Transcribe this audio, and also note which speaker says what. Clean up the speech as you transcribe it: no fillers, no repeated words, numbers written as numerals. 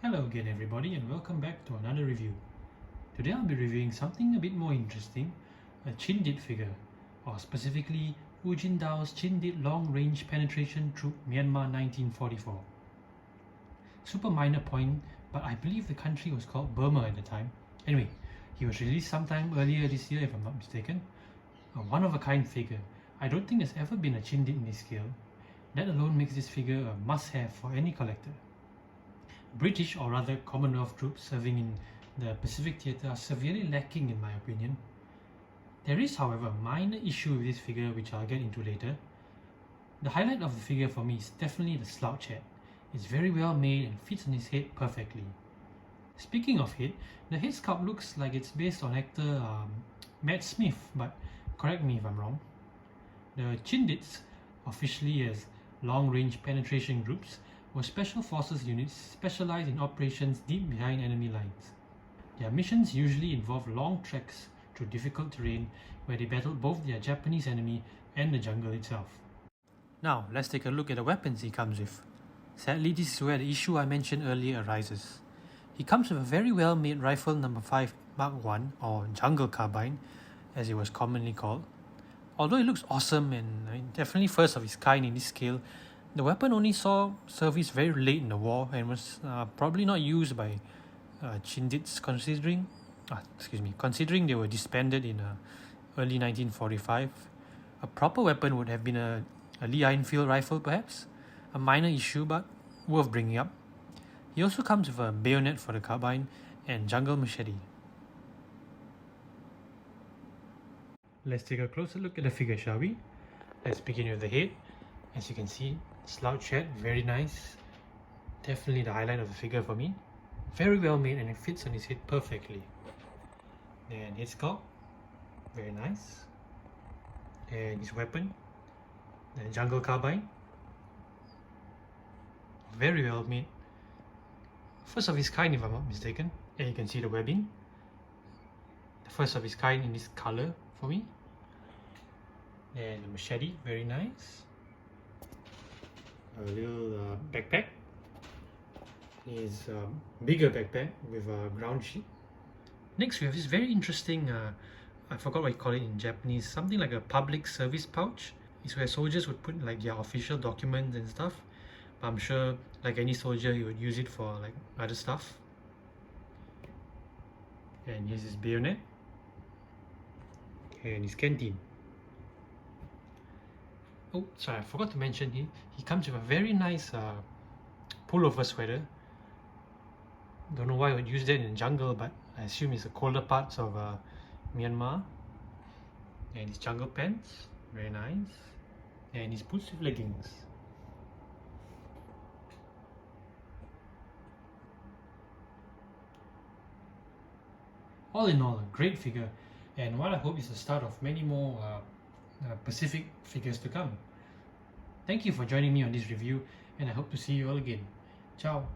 Speaker 1: Hello again everybody and welcome back to another review. Today I'll be reviewing something a bit more interesting, a Chindit figure, or specifically Ujindou's Chindit Long Range Penetration Troop Myanmar 1944. Super minor point, but I believe the country was called Burma at the time. Anyway, he was released sometime earlier this year if I'm not mistaken. A one-of-a-kind figure. I don't think there's ever been a Chindit in this scale. That alone makes this figure a must-have for any collector. British, or rather Commonwealth troops serving in the Pacific Theatre are severely lacking in my opinion. There is however a minor issue with this figure which I'll get into later. The highlight of the figure for me is definitely the slouch head. It's very well made and fits on his head perfectly. Speaking of head, the head sculpt looks like it's based on actor Matt Smith, but correct me if I'm wrong. The Chindits, officially as Long Range Penetration Groups, were special forces units specialized in operations deep behind enemy lines. Their missions usually involve long treks through difficult terrain where they battled both their Japanese enemy and the jungle itself. Now, let's take a look at the weapons he comes with. Sadly, this is where the issue I mentioned earlier arises. He comes with a very well made rifle number 5 Mark 1 or jungle carbine, as it was commonly called. Although it looks awesome and definitely first of its kind in this scale, the weapon only saw service very late in the war and was probably not used by Chindits considering they were disbanded in early 1945. A proper weapon would have been a Lee Enfield rifle perhaps, a minor issue but worth bringing up. He also comes with a bayonet for the carbine and jungle machete. Let's take a closer look at the figure, shall we? Let's begin with the head. As you can see, slouch head, very nice. Definitely the highlight of the figure for me. Very well made and it fits on his head perfectly. Then head sculpt, very nice. And his weapon, the jungle carbine. Very well made. First of his kind if I'm not mistaken. And you can see the webbing. The first of his kind in this color for me. And the machete, very nice. A little backpack. Is bigger backpack with a ground sheet. Next we have this very interesting, I forgot what you call it in Japanese, something like a public service pouch. It's where soldiers would put like their official documents and stuff. But I'm sure like any soldier you would use it for like other stuff. And here's his bayonet. And his canteen. Oh, sorry, I forgot to mention he comes with a very nice pullover sweater. Don't know why I would use that in the jungle, but I assume it's the colder parts of Myanmar. And his jungle pants, very nice. And his boots with leggings. All in all, a great figure, and what I hope is the start of many more Pacific figures to come. Thank you for joining me on this review, and I hope to see you all again. Ciao!